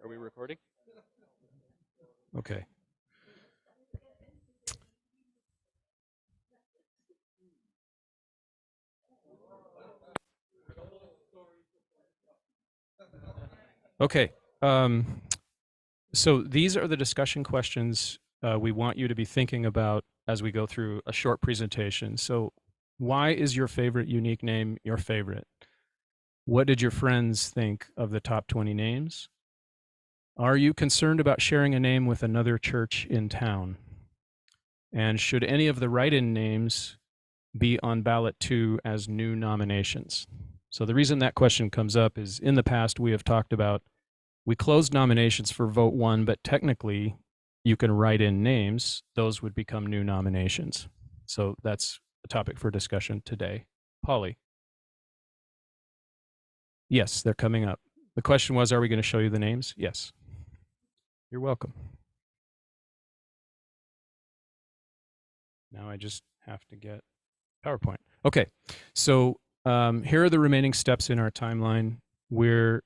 Are we recording? Okay. Okay. So these are the discussion questions we want you to be thinking about as we go through a short presentation. So why is your favorite unique name your favorite? What did your friends think of the top 20 names? Are you concerned about sharing a name with another church in town? And should any of the write-in names be on ballot 2 as new nominations? So the reason that question comes up is in the past we have talked about we closed nominations for vote 1, but technically you can write in names. Those would become new nominations. So that's a topic for discussion today. Polly. Yes, they're coming up. The question was, are we going to show you the names? Yes. You're welcome. Now I just have to get PowerPoint. Okay, so here are the remaining steps in our timeline. We're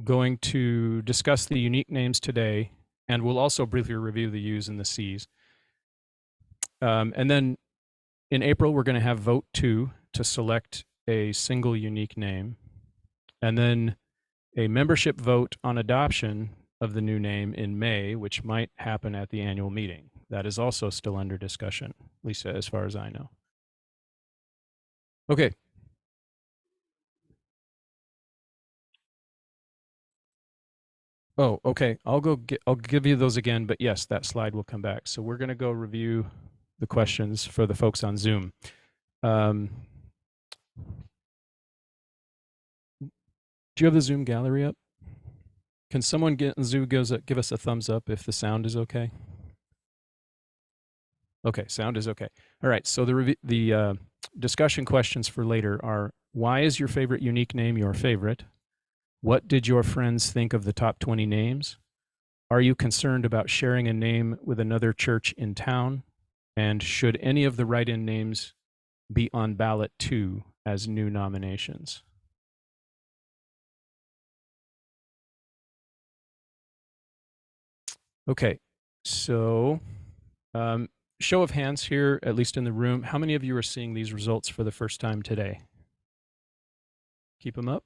going to discuss the unique names today, and we'll also briefly review the U's and the C's. And then in April, we're going to have vote 2 to select a single unique name, and then a membership vote on adoption of the new name in May, which might happen at the annual meeting. That is also still under discussion, Lisa, as far as I know. Okay. Oh, okay. I'll give you those again, but yes, that slide will come back. So we're going to go review the questions for the folks on Zoom. Do you have the Zoom gallery up? Can someone get in Zoom give us a thumbs up if the sound is okay? Okay, sound is okay. All right, so the discussion questions for later are, why is your favorite unique name your favorite? What did your friends think of the top 20 names? Are you concerned about sharing a name with another church in town? And should any of the write-in names be on ballot 2 as new nominations? Okay, so show of hands here, at least in the room. How many of you are seeing these results for the first time today? Keep them up.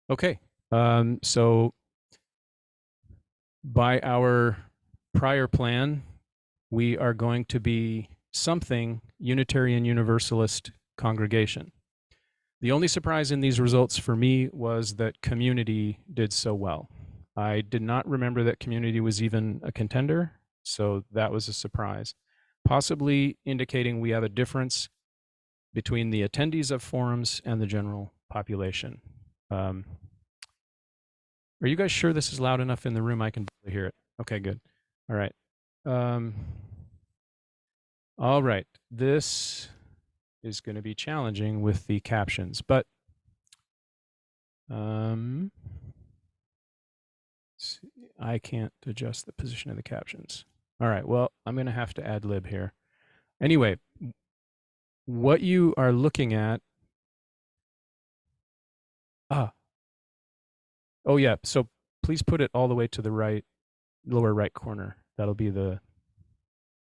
Okay, so by our prior plan, we are going to be something Unitarian Universalist congregation. The only surprise in these results for me was that community did so well. I did not remember that community was even a contender, so that was a surprise. Possibly indicating we have a difference between the attendees of forums and the general population. Are you guys sure this is loud enough in the room? I can hear it. Okay, good. All right. All right. This is going to be challenging with the captions, but I can't adjust the position of the captions. All right. Well, I'm going to have to ad lib here. Anyway, what you are looking at. Oh, yeah. So please put it all the way to the right, lower right corner. That'll be the,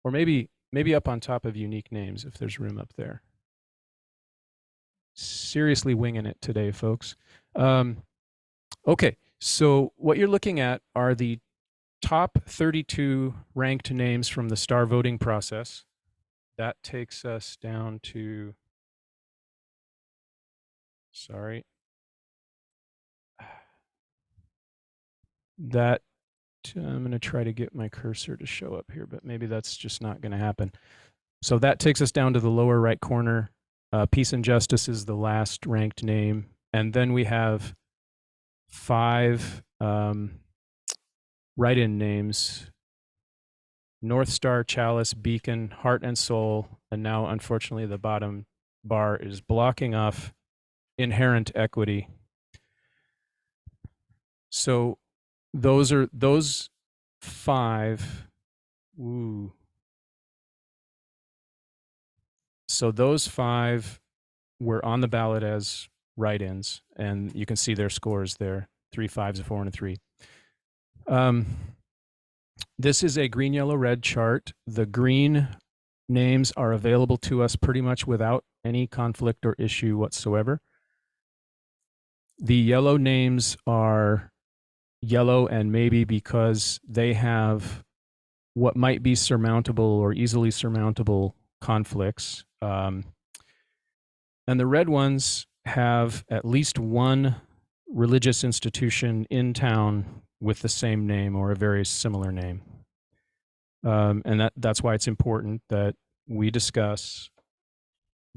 or maybe up on top of unique names if there's room up there. Seriously winging it today, folks. Okay. So what you're looking at are the top 32 ranked names from the star voting process. That takes us down to, sorry, that I'm going to try to get my cursor to show up here, but maybe that's just not going to happen. So that takes us down to the lower right corner. Peace and Justice is the last ranked name. And then we have 5 write-in names: North Star, Chalice, Beacon, Heart and Soul, and now unfortunately the bottom bar is blocking off Inherent Equity. So those 5. Ooh. So those 5 were on the ballot as write-ins, and you can see their scores there: 3 5s, a 4, and a 3. Um, this is a green, yellow, red chart. The green names are available to us pretty much without any conflict or issue whatsoever. The yellow names are yellow, and maybe because they have what might be surmountable or easily surmountable conflicts. And the red ones have at least one religious institution in town with the same name or a very similar name. And that's why it's important that we discuss,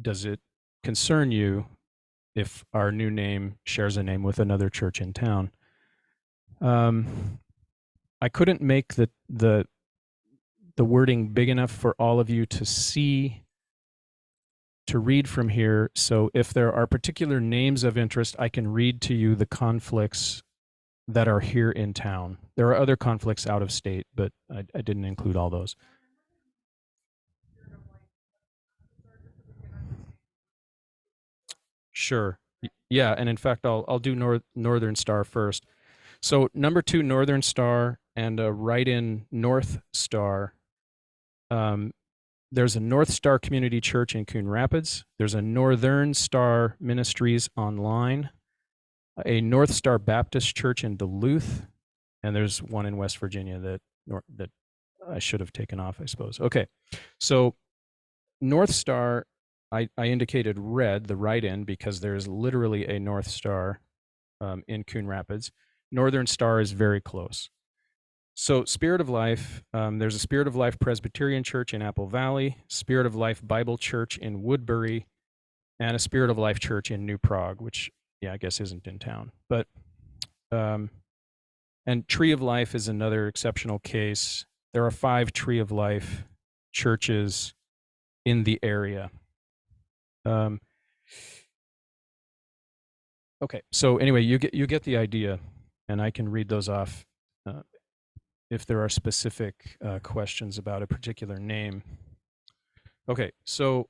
does it concern you if our new name shares a name with another church in town? I couldn't make the wording big enough for all of you to see, to read from here. So if there are particular names of interest, I can read to you the conflicts that are here in town. There are other conflicts out of state, but I didn't include all those. Sure. Yeah, and in fact, I'll do Northern Star first. So number 2, Northern Star, and a write-in North Star. There's a North Star Community Church in Coon Rapids. There's a Northern Star Ministries online, a North Star Baptist Church in Duluth, and there's one in West Virginia that I should have taken off, I suppose. Okay, so North Star, I indicated red, the write-in, because there's literally a North Star in Coon Rapids. Northern Star is very close. So Spirit of Life, there's a Spirit of Life Presbyterian Church in Apple Valley, Spirit of Life Bible Church in Woodbury, and a Spirit of Life Church in New Prague, which, yeah, I guess isn't in town. But, and Tree of Life is another exceptional case. There are 5 Tree of Life churches in the area. Okay, so anyway, you get the idea, and I can read those off if there are specific questions about a particular name. Okay, so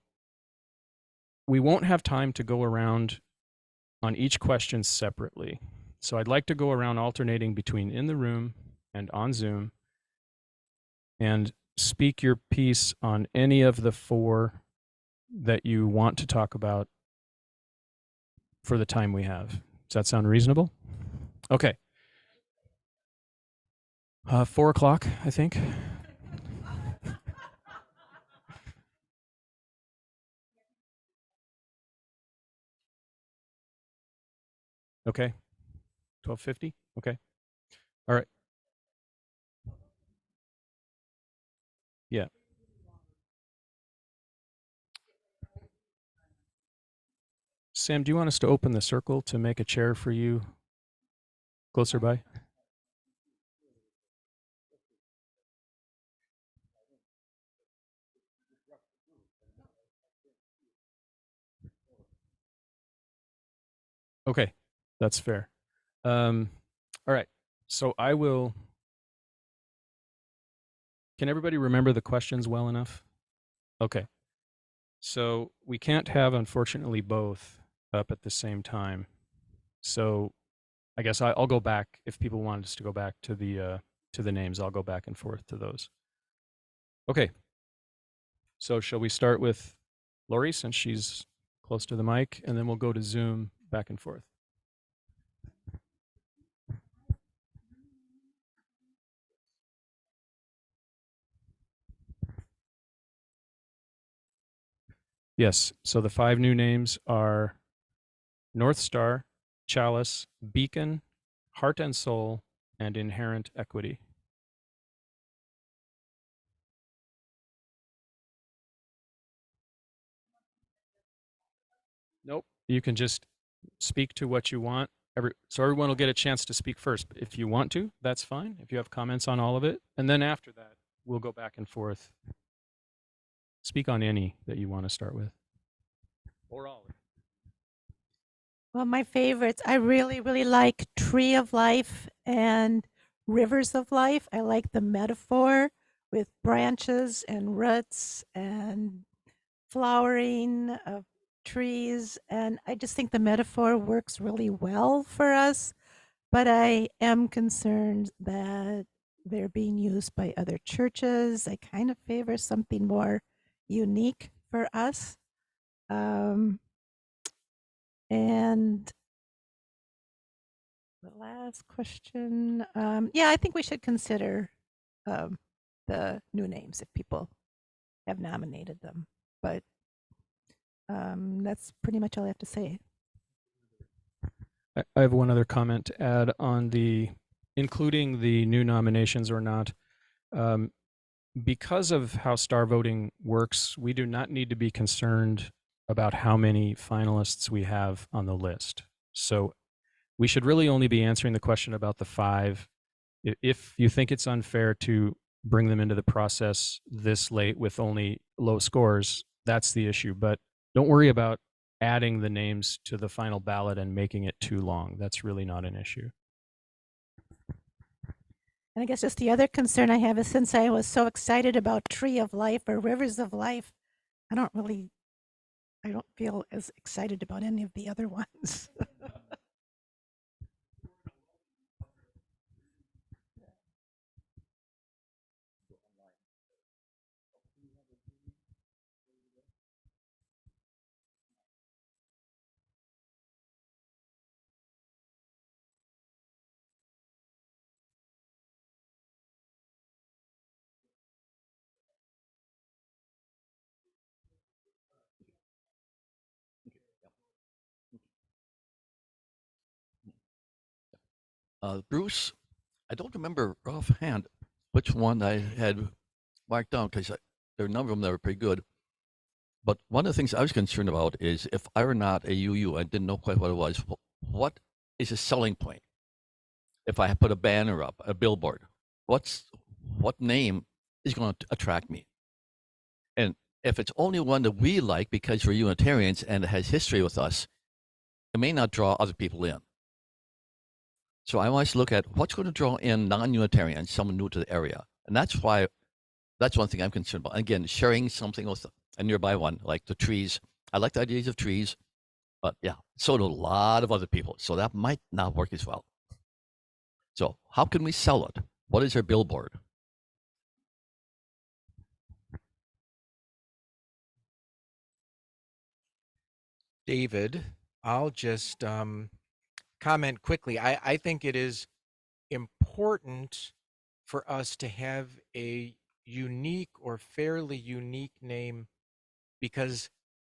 we won't have time to go around on each question separately. So I'd like to go around alternating between in the room and on Zoom, and speak your piece on any of the 4 that you want to talk about for the time we have. Does that sound reasonable? Okay. 4 o'clock, I think. Okay. 12:50. Okay. All right. Yeah. Sam, do you want us to open the circle to make a chair for you closer by? Okay, that's fair. All right. So I will. Can everybody remember the questions well enough? Okay. So we can't have, unfortunately, both up at the same time. So I guess I'll go back if people want us to go back to the names. I'll go back and forth to those. Okay. So shall we start with Lori, since she's close to the mic, and then we'll go to Zoom back and forth. Yes. So the 5 new names are North Star, Chalice, Beacon, Heart and Soul, and Inherent Equity. Nope. You can just speak to what you want. So everyone will get a chance to speak first. If you want to, that's fine. If you have comments on all of it. And then after that, we'll go back and forth. Speak on any that you want to start with. Or all. Well, my favorites, I really, really like Tree of Life and Rivers of Life. I like the metaphor with branches and roots and flowering of trees, and I just think the metaphor works really well for us. But I am concerned that they're being used by other churches. I kind of favor something more unique for us. Um, and the last question, yeah, I think we should consider um, the new names if people have nominated them. But that's pretty much all I have to say. I have one other comment to add on the including the new nominations or not. Um, because of how star voting works, we do not need to be concerned about how many finalists we have on the list. So we should really only be answering the question about the five. If you think it's unfair to bring them into the process this late with only low scores, that's the issue. But don't worry about adding the names to the final ballot and making it too long. That's really not an issue. And I guess just the other concern I have is since I was so excited about Tree of Life or Rivers of Life, I don't really, I don't feel as excited about any of the other ones. Bruce, I don't remember offhand which one I had marked down because there are a number of them that were pretty good. But one of the things I was concerned about is if I were not a UU, I didn't know quite what it was. What is a selling point? If I put a banner up, a billboard, what name is going to attract me? And if it's only one that we like because we're Unitarians and it has history with us, it may not draw other people in. So I always look at what's going to draw in non-Unitarians, someone new to the area, and that's one thing I'm concerned about. Again, sharing something with a nearby one, like the trees. I like the ideas of trees, but yeah, so do a lot of other people. So that might not work as well. So how can we sell it? What is our billboard? David, I'll just comment quickly. I think it is important for us to have a unique or fairly unique name because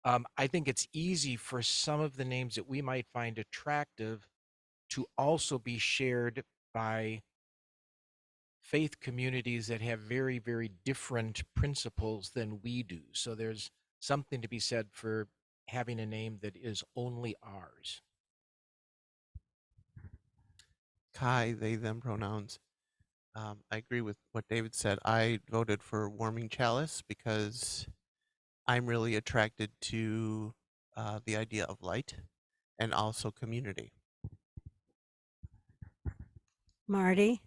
I think it's easy for some of the names that we might find attractive to also be shared by faith communities that have very, very different principles than we do. So there's something to be said for having a name that is only ours. Kai, they, them pronouns. I agree with what David said. I voted for Warming Chalice because I'm really attracted to the idea of light and also community. Marty,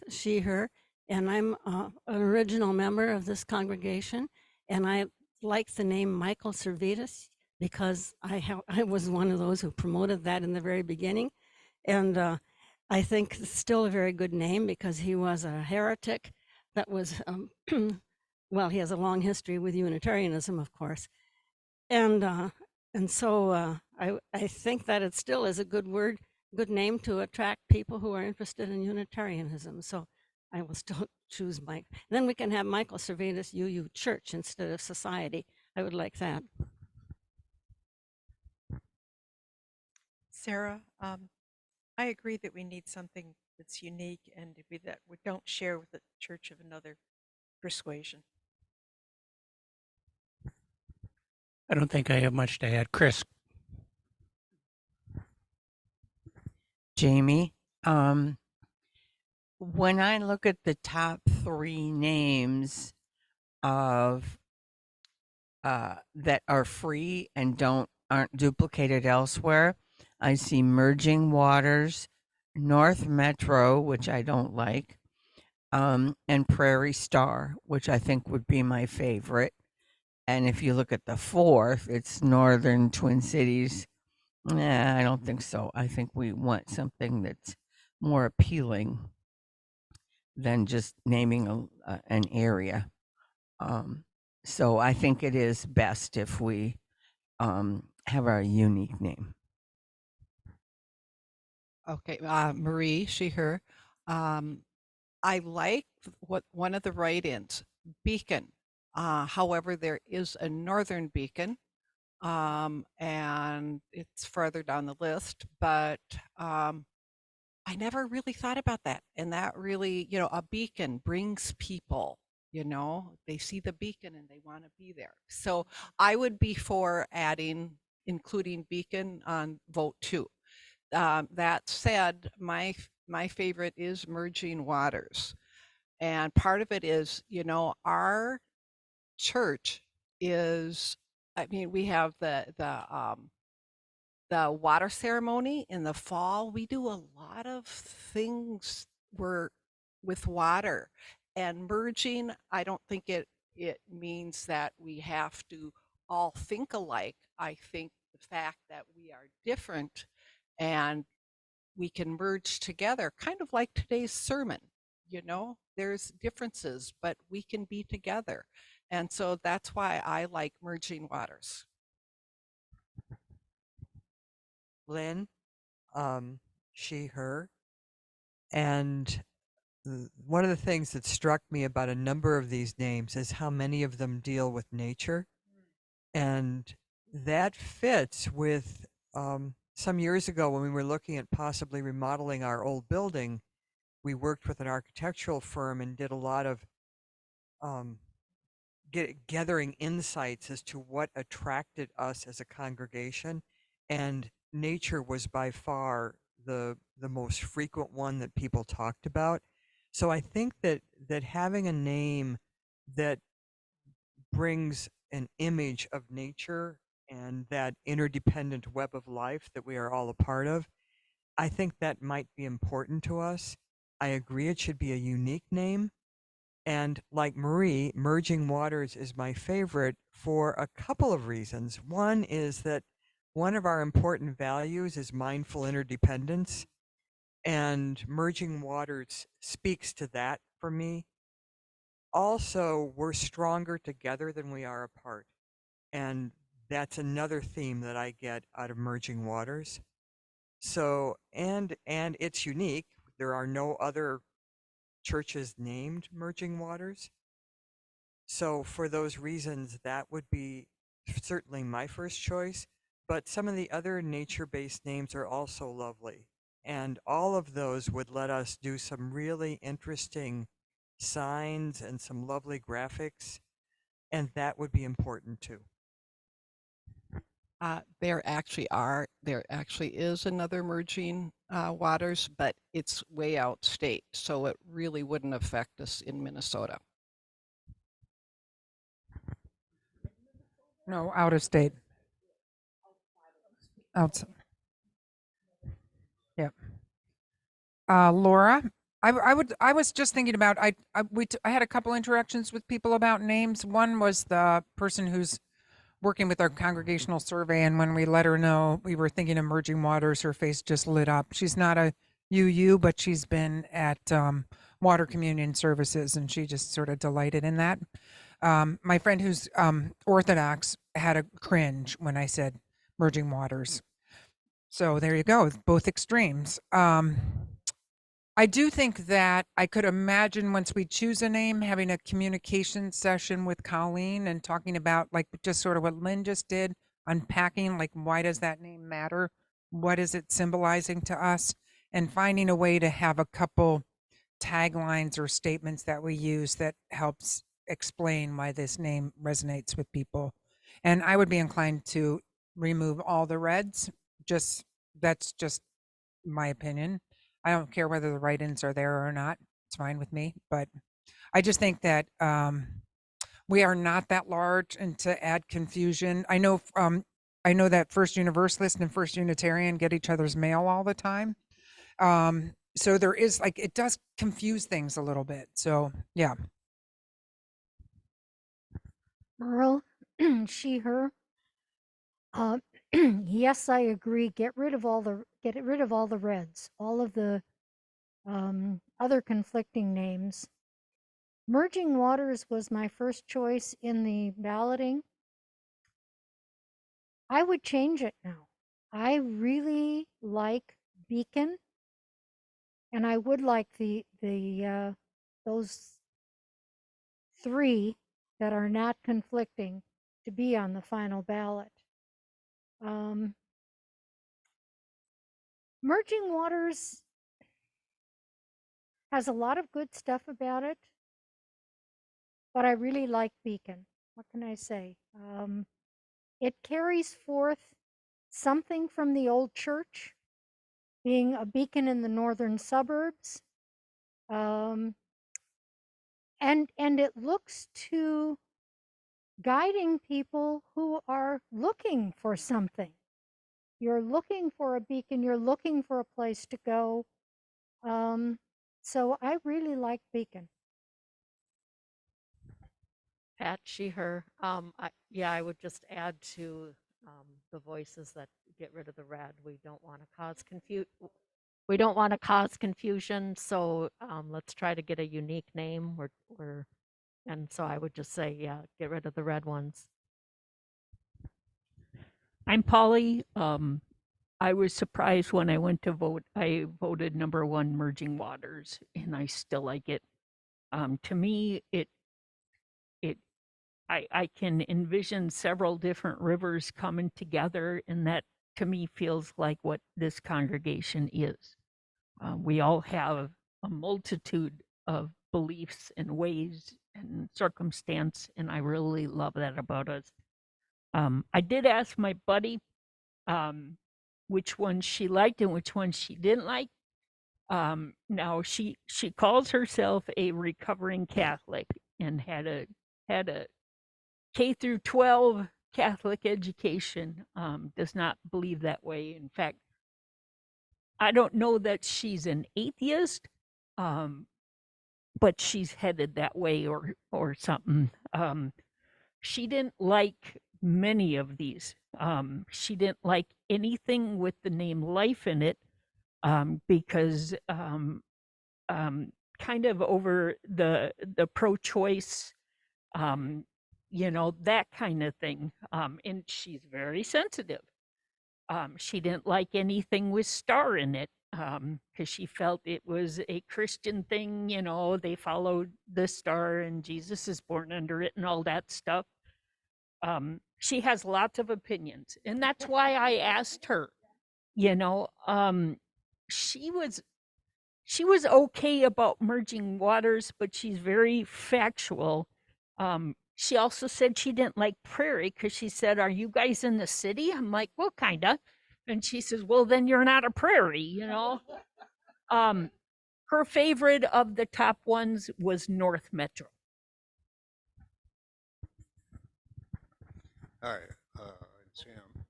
she, her, and I'm an original member of this congregation, and I like the name Michael Servetus because I was one of those who promoted that in the very beginning, and I think it's still a very good name because he was a heretic that was, well, he has a long history with Unitarianism, of course, and uh, and so I think that it still is a good word, good name to attract people who are interested in Unitarianism. So I will still choose Mike. Then we can have Michael Servetus UU Church instead of Society. I would like that. Sarah, I agree that we need something that's unique and that we don't share with the church of another persuasion. I don't think I have much to add. Chris. Jamie, when I look at the top 3 names of that are free and aren't duplicated elsewhere, I see Merging Waters, North Metro, which I don't like, and Prairie Star, which I think would be my favorite. And if you look at the fourth, it's Northern Twin Cities. Nah, I don't think so. I think we want something that's more appealing than just naming an area. Um, so I think it is best if we have our unique name. Okay, Marie, she, her. I like what one of the write-ins, Beacon. However, there is a Northern Beacon, and it's further down the list, but I never really thought about that. And that really, a beacon brings people, they see the beacon and they want to be there. So I would be for including beacon on vote 2. That said, my favorite is Merging Waters. And part of it is, our church is, I mean, we have the water ceremony in the fall. We do a lot of things with water, and merging, I don't think it means that we have to all think alike. I think the fact that we are different and we can merge together, kind of like today's sermon. There's differences, but we can be together. And so that's why I like Merging Waters. Lynn, she, her. And one of the things that struck me about a number of these names is how many of them deal with nature. And that fits with some years ago when we were looking at possibly remodeling our old building. We worked with an architectural firm and did a lot of gathering insights as to what attracted us as a congregation. And nature was by far the most frequent one that people talked about. So I think that having a name that brings an image of nature and that interdependent web of life that we are all a part of, I think that might be important to us. I agree it should be a unique name. And like Marie, Merging Waters is my favorite for a couple of reasons. One is that one of our important values is mindful interdependence, and Merging Waters speaks to that for me. Also, we're stronger together than we are apart. And that's another theme that I get out of Merging Waters. So, and it's unique. There are no other churches named Merging Waters. So for those reasons, that would be certainly my first choice. But some of the other nature-based names are also lovely. And all of those would let us do some really interesting signs and some lovely graphics. And that would be important too. There actually is another Merging Waters, but it's way out state, so it really wouldn't affect us in Minnesota. No, out of state. Outside. Yep. Laura, I was just thinking about I had a couple interactions with people about names. One was the person who's working with our congregational survey, and when we let her know we were thinking of Merging Waters, her face just lit up. She's not a UU, but she's been at Water Communion Services, and she just sort of delighted in that. My friend who's Orthodox had a cringe when I said Merging Waters. So there you go, both extremes. I do think that I could imagine once we choose a name, having a communication session with Colleen and talking about like just sort of what Lynn just did, unpacking like why does that name matter? What is it symbolizing to us? And finding a way to have a couple taglines or statements that we use that helps explain why this name resonates with people. And I would be inclined to remove all the reds. That's just my opinion. I don't care whether the write-ins are there or not. It's fine with me. But I just think that we are not that large, and to add confusion, I know that First Universalist and First Unitarian get each other's mail all the time. So there is like it does confuse things a little bit. So yeah. Merle, she, her. Yes, I agree. Get rid of all the reds, all of the other conflicting names. Merging Waters was my first choice in the balloting. I would change it now. I really like Beacon, and I would like the those three that are not conflicting to be on the final ballot. Merging Waters has a lot of good stuff about it, but I really like Beacon. What can I say? It carries forth something from the old church, being a beacon in the northern suburbs. And it looks to guiding people who are looking for something. You're looking for a beacon, you're looking for a place to go. So I really like Beacon. Pat, she, her. Yeah, I would just add to the voices that get rid of the red. We don't want to cause We don't want to cause confusion, so let's try to get a unique name. And so I would just say, yeah, get rid of the red ones. I'm Polly. I was surprised when I went to vote. I voted number 1, Merging Waters, and I still like it. To me, I can envision several different rivers coming together, and that to me feels like what this congregation is. We all have a multitude of beliefs and ways and circumstance, and I really love that about us. I did ask my buddy which one she liked and which one she didn't like. Now she calls herself a recovering Catholic and had a K through 12 Catholic education. Does not believe that way. In fact, I don't know that she's an atheist, but she's headed that way or something. She didn't like many of these. She didn't like anything with the name life in it because kind of over the pro-choice, that kind of thing. And she's very sensitive. She didn't like anything with star in it because she felt it was a Christian thing. They followed the star and Jesus is born under it and all that stuff. She has lots of opinions, and that's why I asked her. You know, she was she was okay about merging waters, but she's very factual. She also said she didn't like prairie because she said, "Are you guys in the city?" I'm like, "Well, kinda," and she says, "Well, then you're not a prairie." Um, her favorite of the top ones was North Metro. Hi, I'm Sam.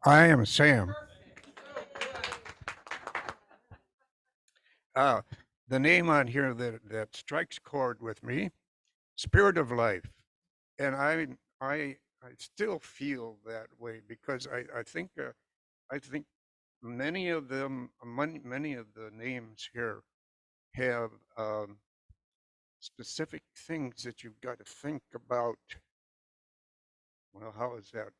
I am Sam. The name on here that strikes chord with me, Spirit of Life, and I still feel that way because I think many of them many of the names here have specific things that you've got to think about. Well, how does that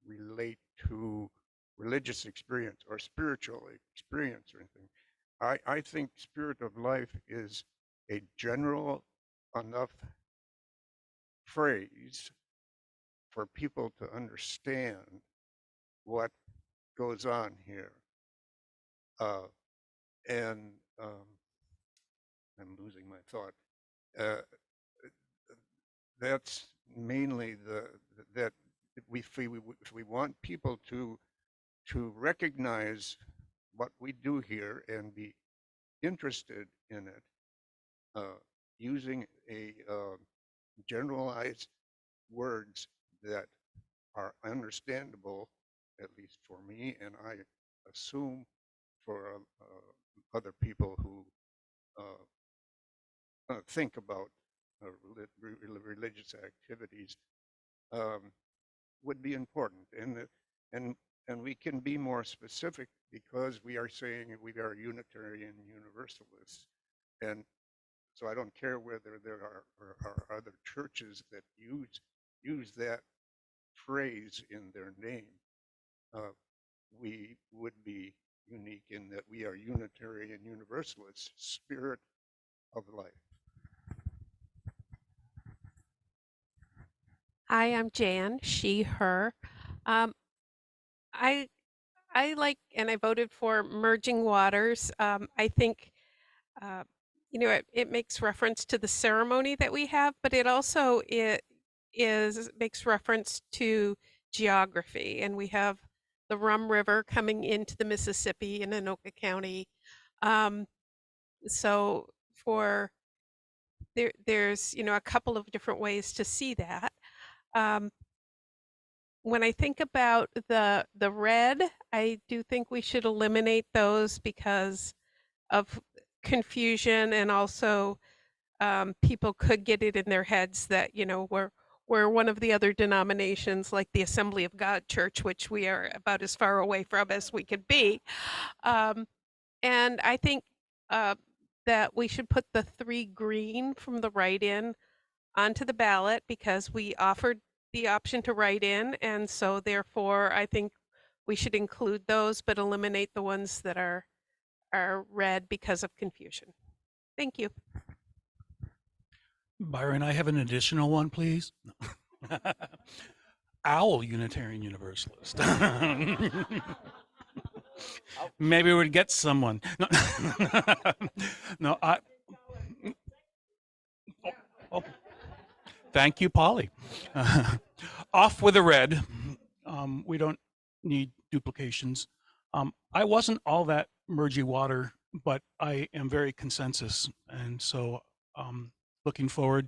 relate to religious experience or spiritual experience or anything? I think Spirit of Life is a general enough phrase for people to understand what goes on here. And I'm losing my thought. Uh, that's mainly that if we want people to recognize what we do here and be interested in it, using a generalized words that are understandable, at least for me, and I assume for other people who think about religious activities would be important, and we can be more specific because we are saying we are Unitarian Universalists, and so I don't care whether there are other churches that use that phrase in their name. We would be unique in that we are Unitarian Universalists, spirit of life. Hi, I'm Jan, she, her. Um, I I like and I voted for Merging Waters. I think uh, it makes reference to the ceremony that we have, but it also makes reference to geography, and we have the Rum River coming into the Mississippi in Anoka County. Um, so for there's a couple of different ways to see that. Um, when I think about the red, I do think we should eliminate those because of confusion, and also people could get it in their heads that we're one of the other denominations like the Assembly of God Church, which we are about as far away from as we could be. And I think that we should put the 3 green from the write-in onto the ballot because we offered the option to write in, and so therefore I think we should include those but eliminate the ones that are red because of confusion. Thank you. Byron, I have an additional one, please. Owl Unitarian Universalist. Maybe we'd get someone. No, no oh. Thank you, Polly. Off with the red. We don't need duplications. I wasn't all that murgy water, but I am very consensus. And so looking forward,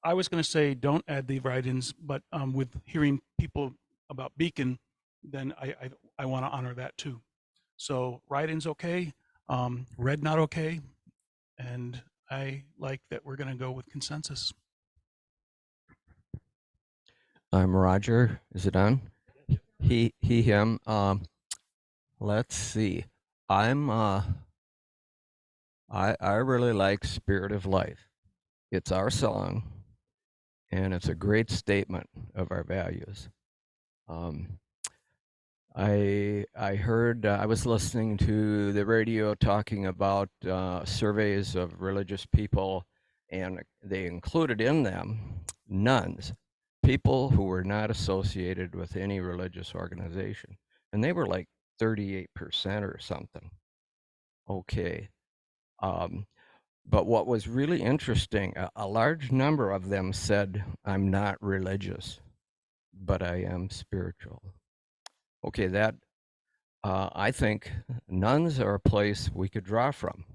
I was going to say don't add the write-ins, but with hearing people about Beacon, then I want to honor that too. So write-ins okay, red not okay, and I like that we're going to go with consensus. I'm Roger. Is it on? He, him. Let's see. I really like Spirit of Life. It's our song, and it's a great statement of our values. I heard, I was listening to the radio talking about surveys of religious people, and they included in them nuns, people who were not associated with any religious organization. And they were like 38% or something. Okay. But what was really interesting, a large number of them said, I'm not religious, but I am spiritual. Okay, that I think nuns are a place we could draw from.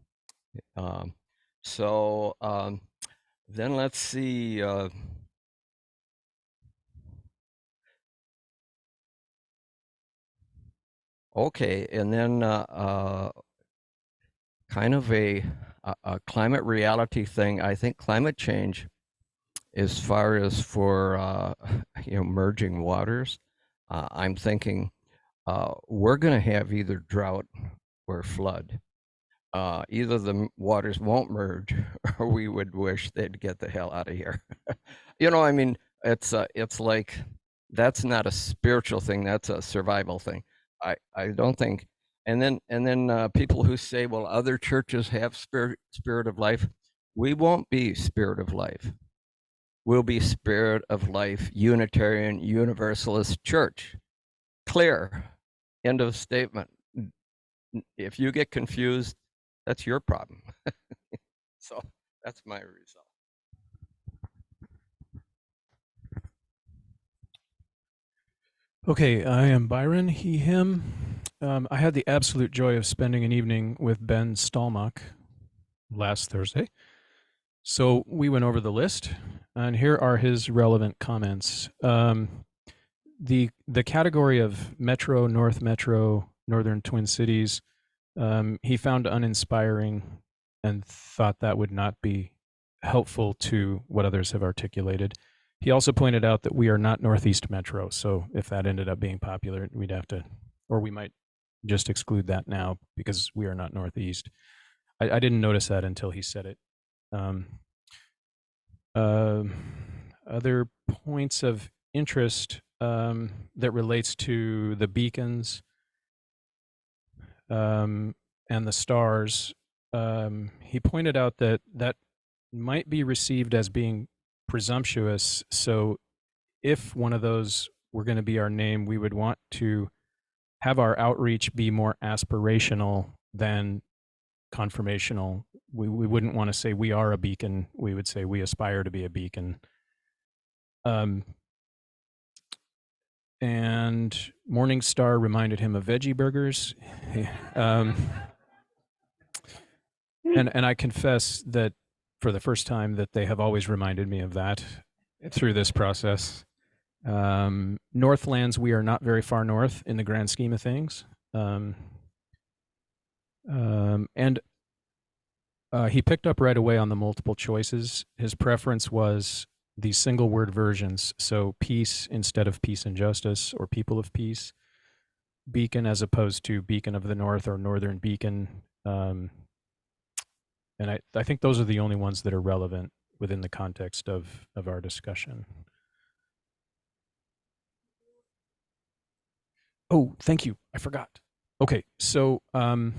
Then let's see. Okay, and then kind of a climate reality thing. I think climate change, as far as for merging waters, I'm thinking we're going to have either drought or flood. Either the waters won't merge, or we would wish they'd get the hell out of here. I mean, it's like that's not a spiritual thing; that's a survival thing. I don't think. And then people who say, well, other churches have spirit of life. We won't be Spirit of Life. We'll be Spirit of Life Unitarian Universalist Church. Clear. End of statement. If you get confused, that's your problem. So that's my result. Okay, I am Byron, he, him. I had the absolute joy of spending an evening with Ben Stallmach last Thursday. So we went over the list, and here are his relevant comments. The category of Metro, North Metro, Northern Twin Cities, he found uninspiring and thought that would not be helpful to what others have articulated. He also pointed out that we are not Northeast Metro, so if that ended up being popular, we'd have to, or we might just exclude that now because we are not Northeast. I didn't notice that until he said it. Other points of interest that relates to the beacons and the stars. He pointed out that that might be received as being presumptuous. So if one of those were going to be our name, we would want to have our outreach be more aspirational than confirmational. We wouldn't want to say we are a beacon. We would say we aspire to be a beacon. And Morning Star reminded him of veggie burgers. And I confess that for the first time that they have always reminded me of that through this process. Northlands, we are not very far north in the grand scheme of things. And he picked up right away on the multiple choices. His preference was these single word versions. So peace instead of peace and justice, or people of peace. Beacon as opposed to beacon of the north or northern beacon. And I think those are the only ones that are relevant within the context of our discussion. Oh, thank you. I forgot. Okay, so I'm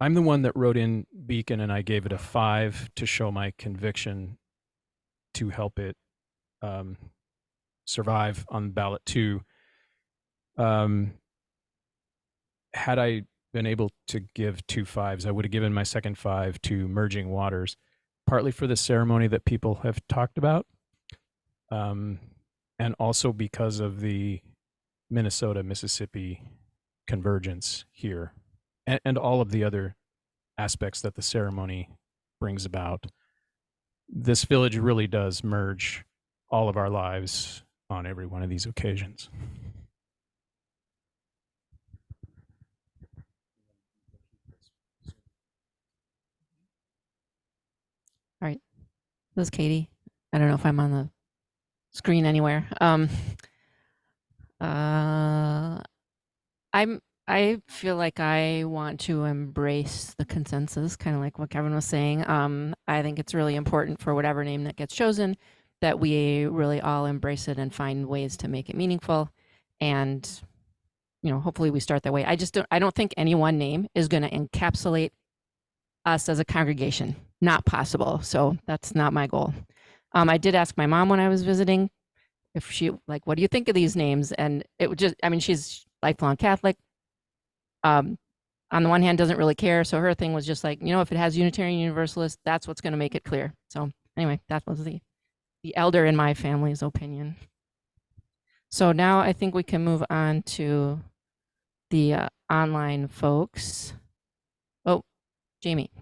the one that wrote in beacon, and I gave it a 5 to show my conviction to help it survive on ballot 2. Had I been able to give 2 5s, I would have given my second 5 to Merging Waters, partly for the ceremony that people have talked about, and also because of the Minnesota-Mississippi convergence here, and all of the other aspects that the ceremony brings about. This village really does merge all of our lives on every one of these occasions. All right, this is Katie. I don't know if I'm on the screen anywhere. I feel like I want to embrace the consensus, kind of like what Kevin was saying. I think it's really important for whatever name that gets chosen that we really all embrace it and find ways to make it meaningful. And, you know, hopefully we start that way. I don't think any one name is going to encapsulate us as a congregation. Not possible. So that's not my goal. I did ask my mom when I was visiting if she, like, what do you think of these names? And it would just, I mean, she's lifelong Catholic. On the one hand, doesn't really care. So her thing was just like, you know, if it has Unitarian Universalist, that's what's going to make it clear. So anyway, that was the elder in my family's opinion. So now I think we can move on to the online folks. Oh, Jamie.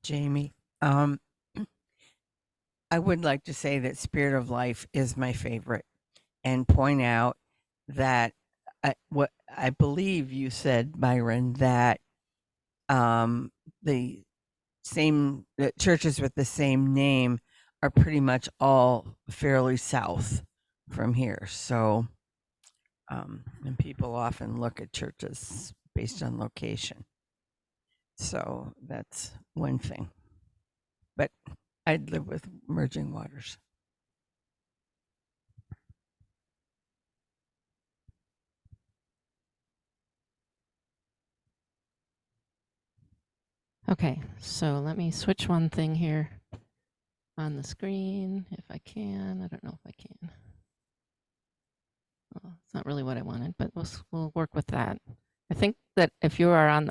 Jamie. I would like to say that Spirit of Life is my favorite, and point out that what I believe you said, Byron, that the churches with the same name are pretty much all fairly south from here. So, and people often look at churches based on location. So that's one thing. But I'd live with Merging Waters. Okay, so let me switch one thing here on the screen if I can. I don't know if I can. Oh, it's not really what I wanted, but we'll work with that. I think that if you are on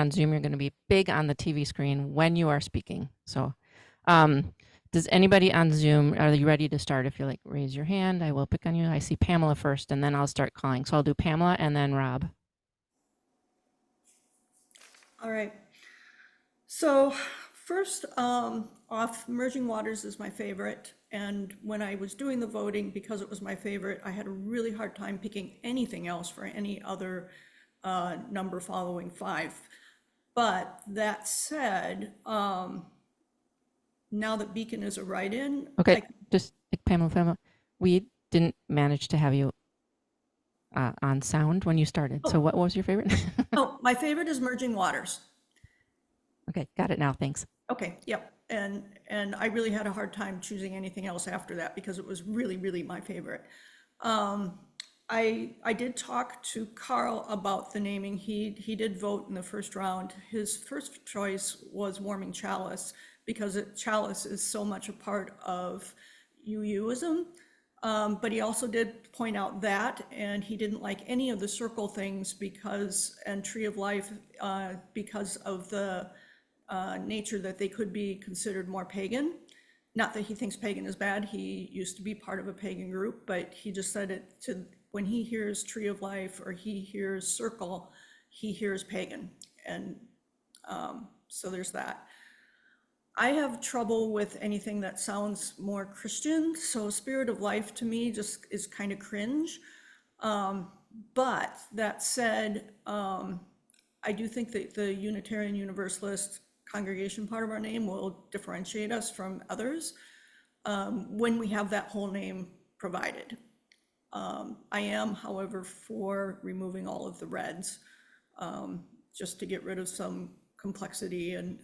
Zoom, you're going to be big on the TV screen when you are speaking. So, does anybody on Zoom, are you ready to start? If you like, raise your hand. I will pick on you. I see Pamela first, and then I'll start calling. So I'll do Pamela and then Rob. All right. So First off, Merging Waters is my favorite. And when I was doing the voting, because it was my favorite, I had a really hard time picking anything else for any other number following 5. But that said, now that Beacon is a write-in, Okay, just Pamela, we didn't manage to have you on sound when you started. So what was your favorite? oh, my favorite is Merging Waters. Okay, got it now. Thanks. Okay, yep. And I really had a hard time choosing anything else after that because it was really, really my favorite. I did talk to Carl about the naming. He did vote in the first round. His first choice was Warming Chalice because Chalice is so much a part of UUism. But he also did point out that, and he didn't like any of the circle things because, and Tree of Life, because of the nature that they could be considered more pagan. Not that he thinks pagan is bad. He used to be part of a pagan group, but he just said it to, when he hears Tree of Life or he hears circle, he hears pagan. And so there's that. I have trouble with anything that sounds more Christian. So Spirit of Life to me just is kind of cringe. But that said, I do think that the Unitarian Universalist congregation part of our name will differentiate us from others when we have that whole name provided. I am, however, for removing all of the reds just to get rid of some complexity and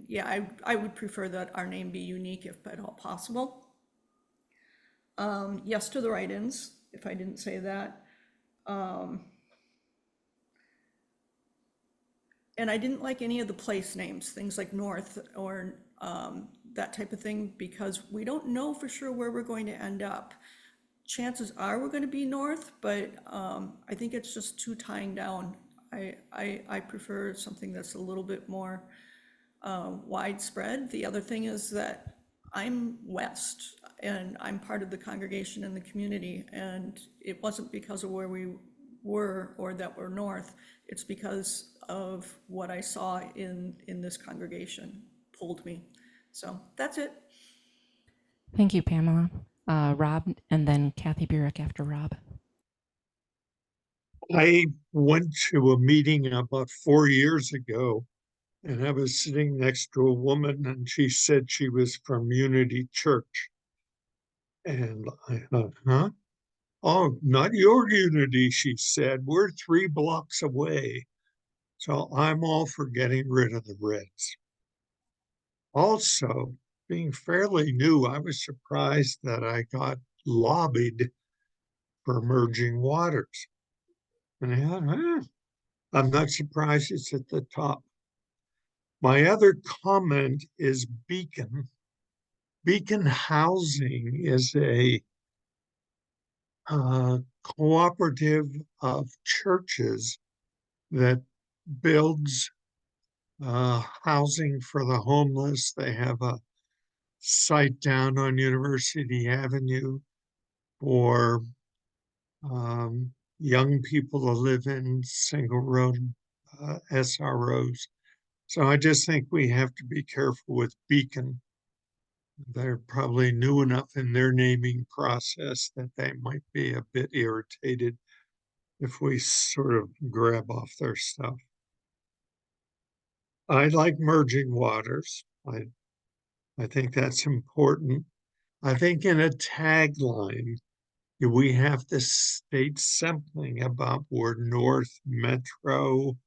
yeah, I would prefer that our name be unique if at all possible. Yes to the write-ins, if I didn't say that. And I didn't like any of the place names, things like North or that type of thing, because we don't know for sure where we're going to end up. Chances are we're going to be North, but I think it's just too tying down. I prefer something that's a little bit more widespread. The other thing is that I'm West and I'm part of the congregation and the community, and it wasn't because of where we were or that we're North. It's because of what I saw in this congregation pulled me. So that's it. Thank you, Pamela. Rob, and then Kathy Burek after Rob. I went to a meeting about 4 years ago, and I was sitting next to a woman, and she said she was from Unity Church. And I thought, huh? Oh, not your Unity, she said. We're 3 blocks away. So I'm all for getting rid of the Reds. Also, being fairly new, I was surprised that I got lobbied for Merging Waters. And I thought, I'm not surprised it's at the top. My other comment is Beacon. Beacon Housing is a cooperative of churches that builds housing for the homeless. They have a site down on University Avenue for young people to live in single room SROs. So I just think we have to be careful with Beacon. They're probably new enough in their naming process that they might be a bit irritated if we sort of grab off their stuff. I like Merging Waters. I think that's important. I think in a tagline, we have to state something about where North Metro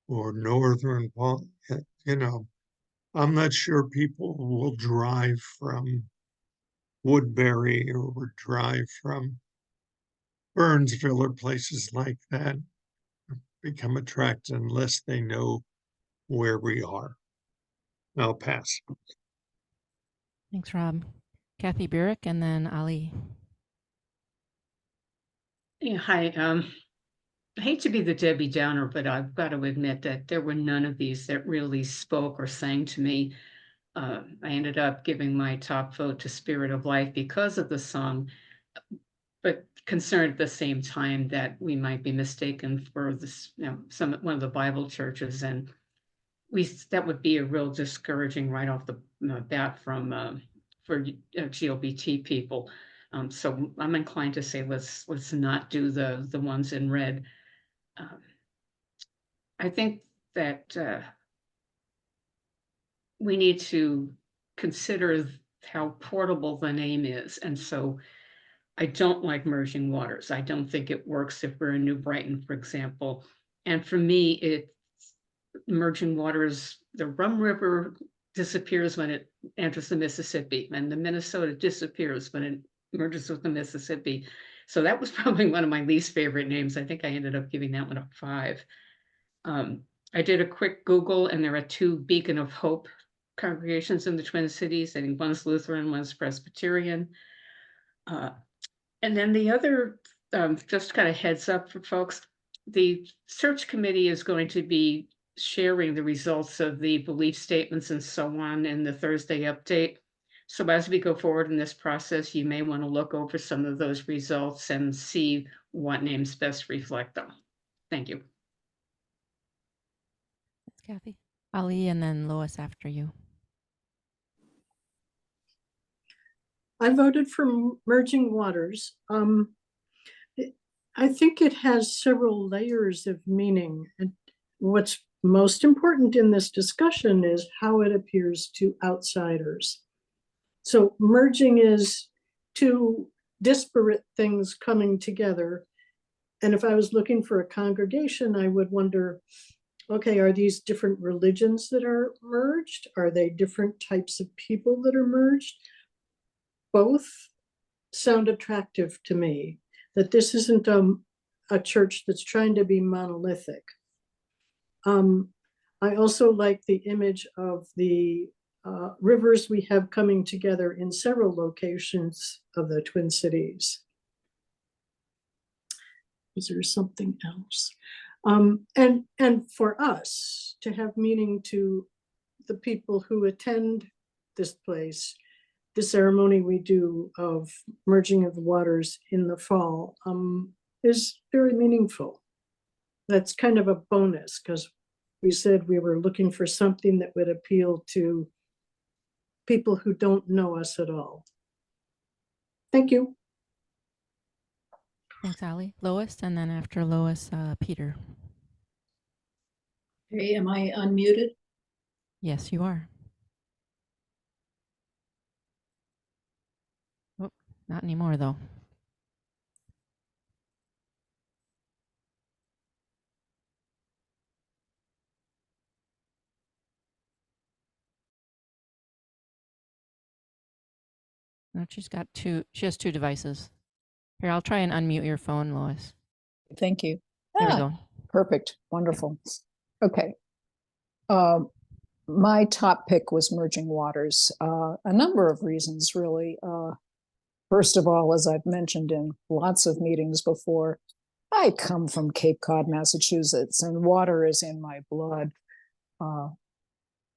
or Northern, I'm not sure people will drive from Woodbury or drive from Burnsville or places like that, become attracted unless they know where we are. I'll pass. Thanks, Rob. Kathy Burek, and then Ali. Yeah, hi. I hate to be the Debbie Downer, but I've got to admit that there were none of these that really spoke or sang to me. I ended up giving my top vote to Spirit of Life because of the song, but concerned at the same time that we might be mistaken for this, one of the Bible churches. And that would be a real discouraging right off the bat for GLBT people. So I'm inclined to say let's not do the ones in red. I think that we need to consider how portable the name is, and so I don't like merging waters. I don't think it works if we're in New Brighton, for example. And for me, merging waters, the Rum River disappears when it enters the Mississippi, and the Minnesota disappears when it merges with the Mississippi. So that was probably one of my least favorite names. I think I ended up giving that one a 5. I did a quick Google, and there are 2 Beacon of Hope congregations in the Twin Cities. I think one's Lutheran, one's Presbyterian. And then the other, just kind of heads up for folks, the search committee is going to be sharing the results of the belief statements and so on in the Thursday update. So as we go forward in this process, you may want to look over some of those results and see what names best reflect them. Thank you. Thanks, Kathy. Ali, and then Lois after you. I voted for merging waters. I think it has several layers of meaning. And what's most important in this discussion is how it appears to outsiders. So merging is 2 disparate things coming together. And if I was looking for a congregation, I would wonder, okay, are these different religions that are merged? Are they different types of people that are merged? Both sound attractive to me, that this isn't a church that's trying to be monolithic. I also like the image of the rivers we have coming together in several locations of the Twin Cities. Is there something else? And for us to have meaning to the people who attend this place, the ceremony we do of merging of the waters in the fall is very meaningful. That's kind of a bonus because we said we were looking for something that would appeal to people who don't know us at all. Thank you. Thanks, Ali. Lois, and then after Lois, Peter. Hey, am I unmuted? Yes, you are. Oh, not anymore, though. No, she has 2 devices. Here, I'll try and unmute your phone, Lois. Thank you. There we go. Perfect. Wonderful. Okay. My top pick was merging waters. A number of reasons, really. First of all, as I've mentioned in lots of meetings before, I come from Cape Cod, Massachusetts, and water is in my blood,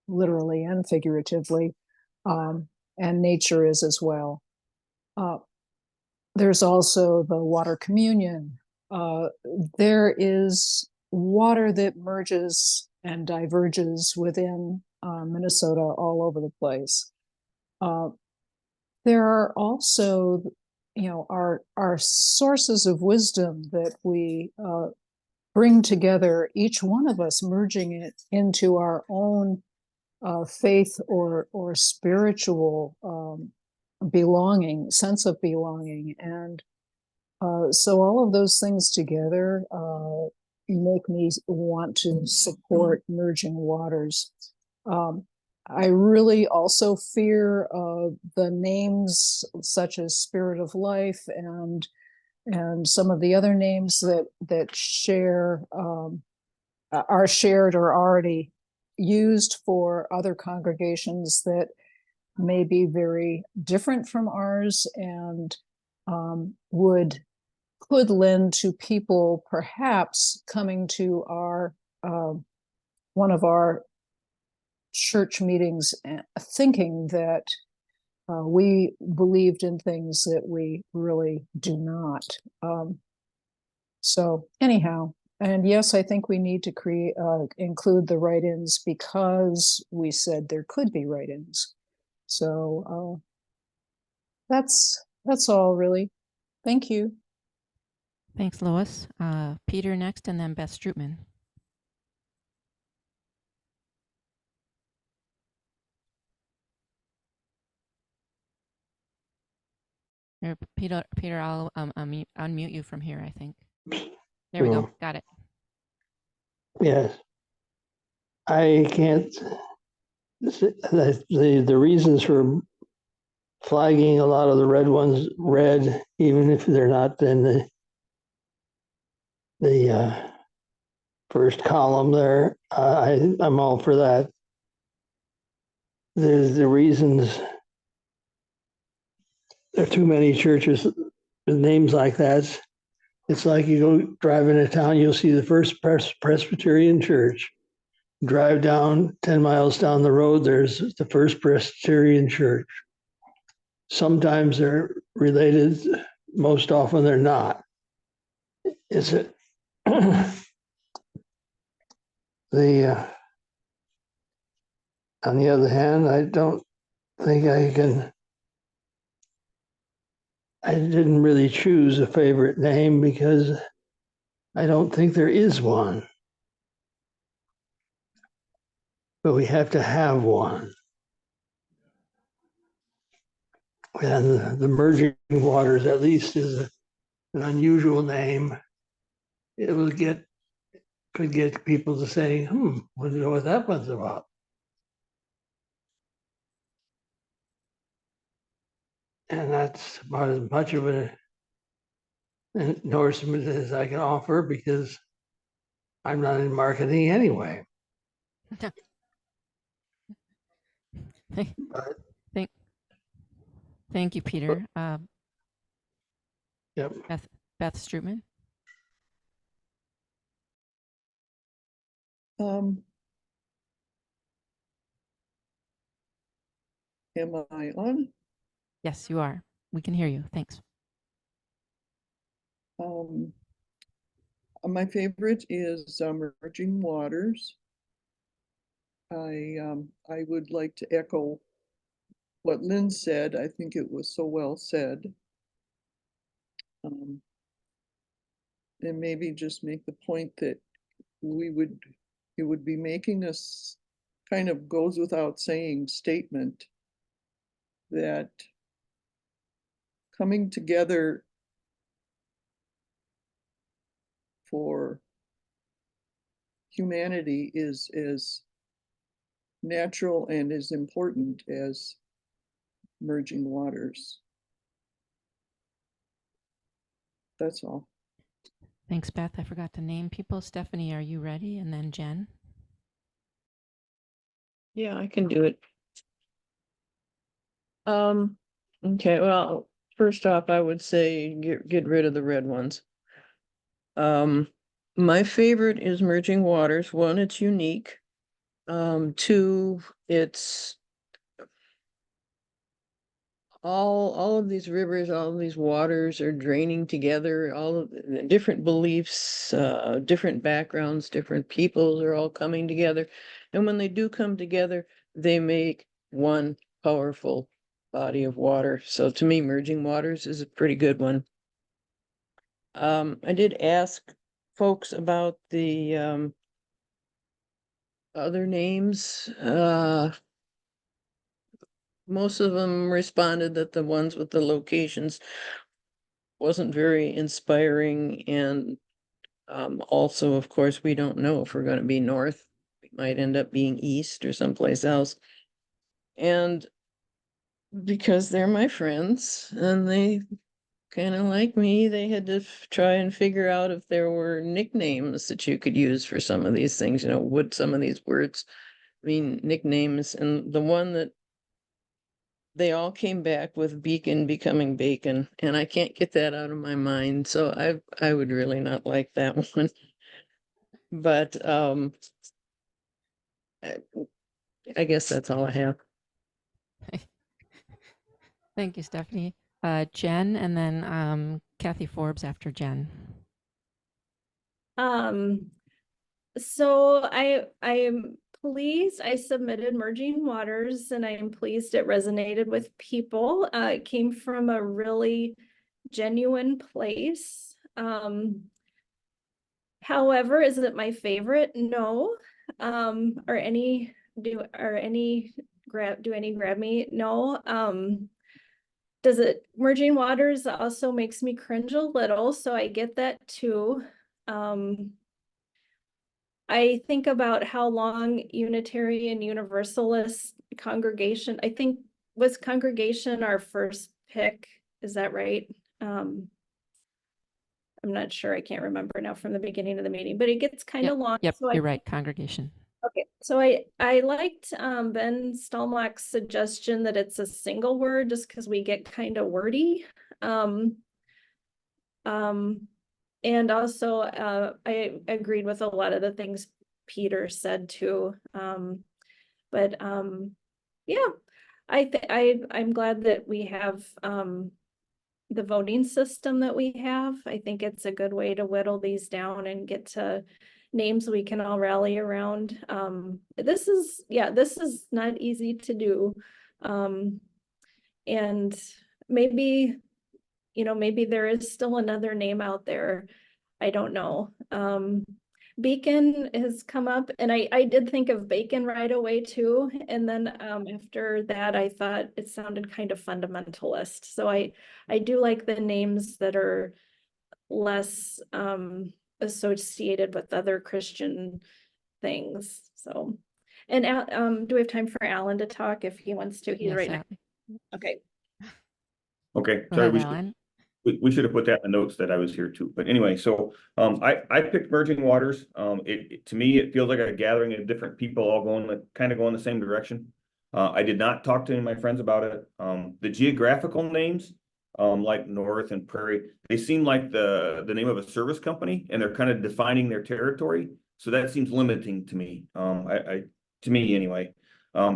literally and figuratively, and nature is as well. There's also the water communion. There is water that merges and diverges within Minnesota all over the place. There are also, our sources of wisdom that we bring together, each one of us merging it into our own faith or spiritual belonging, sense of belonging. And so all of those things together make me want to support merging waters. I really also fear the names such as Spirit of Life and some of the other names that are shared or already used for other congregations that may be very different from ours and could lend to people perhaps coming to our one of our church meetings thinking that we believed in things that we really do not. So anyhow, And yes, I think we need to include the write-ins because we said there could be write-ins. So that's all really. Thank you. Thanks, Lois. Peter next, and then Beth Strootman. Peter, I'll unmute you from here, I think. There we go. Got it. Yes. I can't, the reasons for flagging a lot of the red ones red, even if they're not in the first column there, I'm all for that. There's the reasons. There are too many churches with names like that. It's like you go drive into town, you'll see the First Presbyterian Church. Drive down 10 miles down the road, there's the First Presbyterian Church. Sometimes they're related, most often they're not. Is it on the other hand, I don't think I didn't really choose a favorite name because I don't think there is one. But we have to have one. And the Merging Waters, at least, is an unusual name. It could get people to say, wonder what that one's about. And that's about as much of an endorsement as I can offer because I'm not in marketing anyway. Thank you, Peter. Yep. Beth Strootman. Am I on? Yes, you are. We can hear you. Thanks. My favorite is Merging Waters. I would like to echo what Lynn said. I think it was so well said. And maybe just make the point that it would be making us kind of goes without saying statement that coming together for humanity is as natural and as important as merging waters. That's all. Thanks, Beth. I forgot to name people. Stephanie, are you ready? And then Jen. Yeah, I can do it. Okay, well, first off, I would say get rid of the red ones. My favorite is Merging Waters. One, it's unique. Two, it's all of these rivers, all of these waters are draining together, all of the different beliefs, different backgrounds, different peoples are all coming together. And when they do come together, they make one powerful body of water. So to me, Merging Waters is a pretty good one. I did ask folks about the other names. Most of them responded that the ones with the locations wasn't very inspiring. And also, of course, we don't know if we're going to be north. We might end up being east or someplace else. And because they're my friends and they kind of like me, they had to try and figure out if there were nicknames that you could use for some of these things. You know, would some of these words mean nicknames? And the one that they all came back with beacon becoming bacon, and I can't get that out of my mind. So I would really not like that one. But I guess that's all I have. Thank you, Stephanie. Jen, and then Kathy Forbes after Jen. So I am pleased I submitted Merging Waters, and I am pleased it resonated with people. It came from a really genuine place. However, is it my favorite? No. Or any do any grab me? No. Does it Merging Waters also makes me cringe a little, so I get that too. I think about how long Unitarian Universalist congregation, I think was Congregation our first pick, is that right? I'm not sure, I can't remember now from the beginning of the meeting, but it gets kind of long. Yep, So you're right, Congregation. Okay, so I liked Ben Stalmach's suggestion that it's a single word just because we get kind of wordy. And also I agreed with a lot of the things Peter said too. But yeah, I'm glad that we have the voting system that we have. I think it's a good way to whittle these down and get to names we can all rally around. This is not easy to do. And maybe, maybe there is still another name out there. I don't know. Beacon has come up, and I did think of bacon right away too. And then after that, I thought it sounded kind of fundamentalist. So I do like the names that are less associated with other Christian things. So, and do we have time for Alan to talk if he wants to? He's Yes, right now. Okay. Okay, Go sorry, ahead, Alan. we should have put that in the notes that I was here too. But anyway, so I picked Merging Waters. To me, it feels like a gathering of different people all kind of going the same direction. I did not talk to any of my friends about it. The geographical names, like North and Prairie, they seem like the name of a service company, and they're kind of defining their territory. So that seems limiting to me. To me anyway.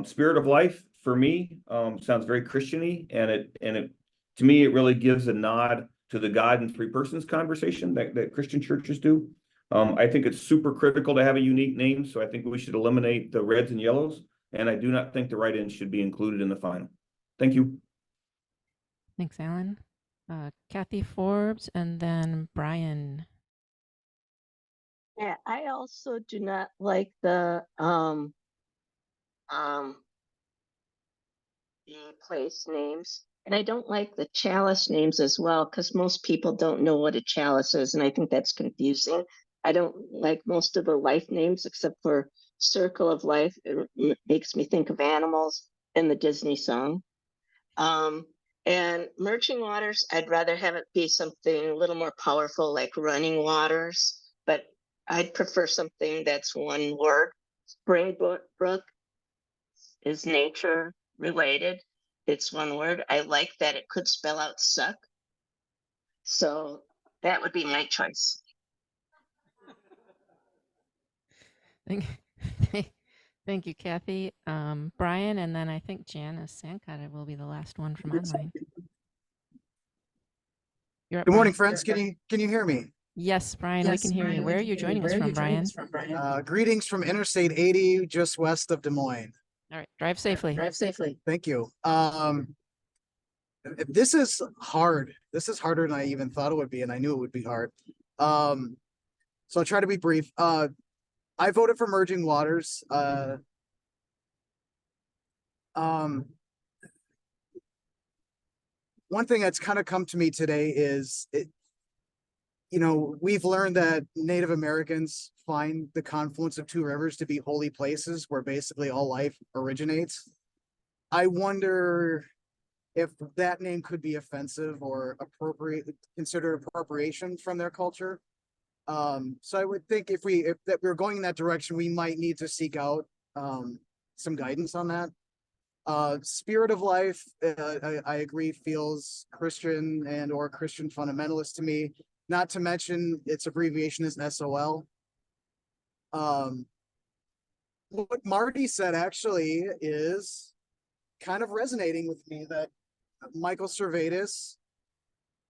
Spirit of Life for me sounds very Christian-y, and it to me, it really gives a nod to the God in three persons conversation that Christian churches do. I think it's super critical to have a unique name, so I think we should eliminate the reds and yellows, and I do not think the write-ins should be included in the final. Thank you. Thanks, Alan. Kathy Forbes, and then Brian. Yeah, I also do not like the place names. And I don't like the chalice names as well, because most people don't know what a chalice is, and I think that's confusing. I don't like most of the life names except for Circle of Life. It makes me think of animals in the Disney song. And Merging Waters, I'd rather have it be something a little more powerful, like Running Waters, but I'd prefer something that's one word. Springbrook is nature related. It's one word. I like that it could spell out suck. So that would be my choice. Thank you, Kathy. Brian, and then I think Janice Sankata will be the last one from online. Good morning, friends. Can you hear me? Yes, Brian, we can hear you. Where are you joining us from, Brian? Greetings from Interstate 80, just west of Des Moines. All right, drive safely. Drive safely. Thank you. This is hard. This is harder than I even thought it would be, and I knew it would be hard. So I'll try to be brief. I voted for Merging Waters. One thing that's kind of come to me today is we've learned that Native Americans find the confluence of two rivers to be holy places where basically all life originates. I wonder if that name could be offensive or considered appropriation from their culture. So I would think if we're going in that direction, we might need to seek out some guidance on that. Spirit of Life, I agree, feels Christian and or Christian fundamentalist to me. Not to mention its abbreviation is SOL. What Marty said actually is kind of resonating with me, that Michael Servetus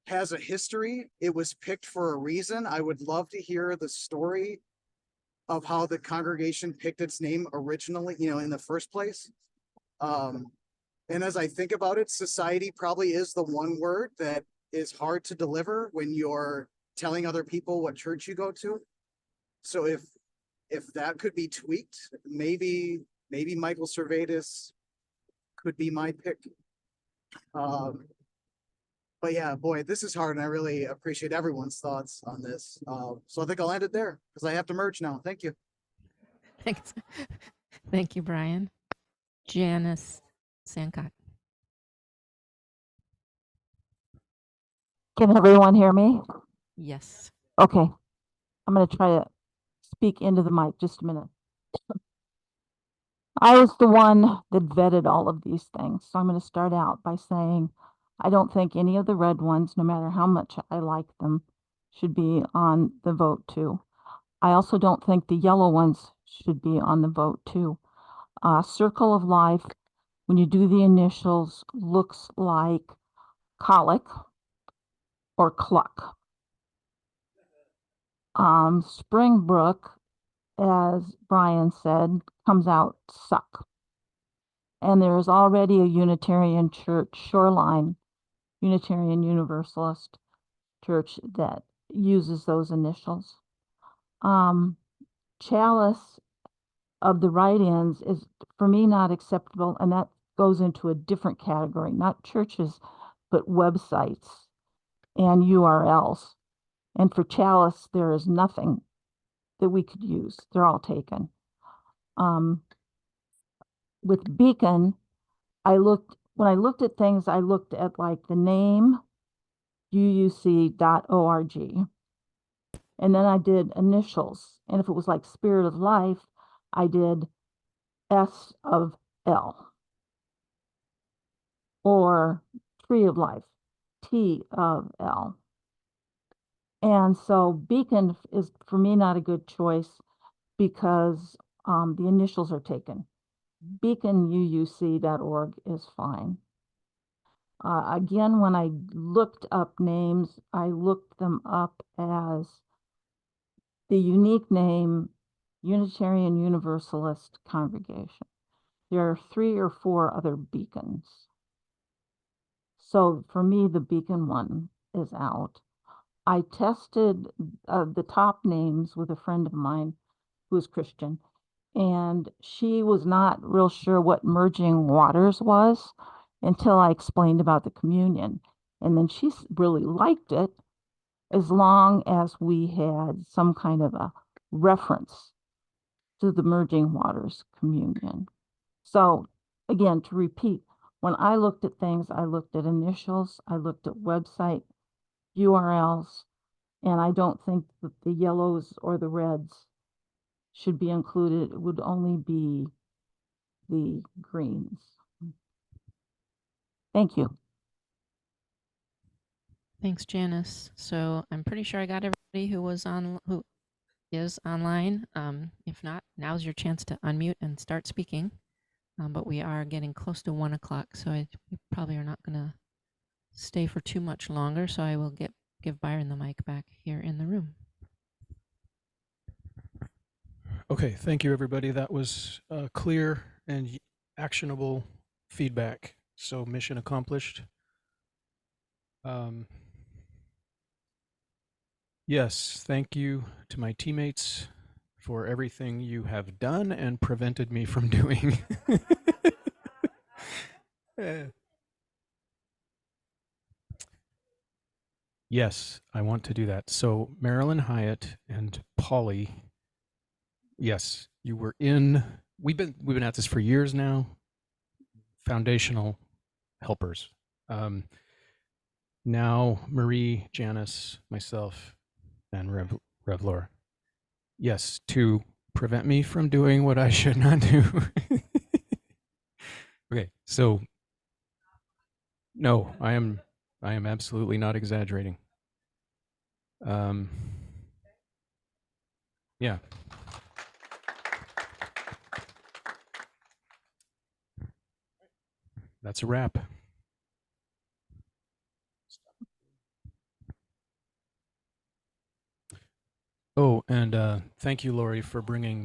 has a history. It was picked for a reason. I would love to hear the story of how the congregation picked its name originally, in the first place. And as I think about it, society probably is the one word that is hard to deliver when you're telling other people what church you go to. So if that could be tweaked, maybe Michael Servetus could be my pick. But yeah, boy, this is hard, and I really appreciate everyone's thoughts on this. So I think I'll end it there because I have to merge now. Thank you. Thanks. Thank you, Brian. Janice Sancott. Can everyone hear me? Yes. Okay. I'm going to try to speak into the mic just a minute. I was the one that vetted all of these things. So I'm going to start out by saying I don't think any of the red ones, no matter how much I like them, should be on the vote too. I also don't think the yellow ones should be on the vote too. Circle of Life, when you do the initials, looks like colic or cluck. Springbrook, as Brian said, comes out suck. And there is already a Unitarian church, Shoreline Unitarian Universalist church, that uses those initials. Chalice of the write-ins is, for me, not acceptable, and that goes into a different category, not churches, but websites and URLs. And for Chalice, there is nothing that we could use. They're all taken. With Beacon, when I looked at things, I looked at like the name, uuc.org. And then I did initials. And if it was like Spirit of Life, I did S of L. Or Tree of Life, T of L. And so Beacon is, for me, not a good choice because the initials are taken. beaconuuc.org is fine. Again, when I looked up names, I looked them up as the unique name Unitarian Universalist Congregation. There are 3 or 4 other beacons. So for me, the Beacon one is out. I tested the top names with a friend of mine who is Christian, and she was not real sure what merging waters was until I explained about the communion. And then she really liked it as long as we had some kind of a reference to the merging waters communion. So again, to repeat, when I looked at things, I looked at initials, I looked at website URLs, and I don't think that the yellows or the reds should be included. It would only be the greens. Thank you. Thanks, Janice. So I'm pretty sure I got everybody who is online. If not, now's your chance to unmute and start speaking. But we are getting close to 1 o'clock, so we probably are not going to stay for too much longer. So I will give Byron the mic back here in the room. Okay, thank you, everybody. That was clear and actionable feedback. So mission accomplished. Yes, thank you to my teammates for everything you have done and prevented me from doing. Yes, I want to do that. So Marilyn Hyatt and Polly, yes, you were in. We've been at this for years now. Foundational helpers. Now Marie, Janice, myself, and Rev Laura. Yes, to prevent me from doing what I should not do. Okay, so no, I am absolutely not exaggerating. Yeah. That's a wrap. And thank you, Lori, for bringing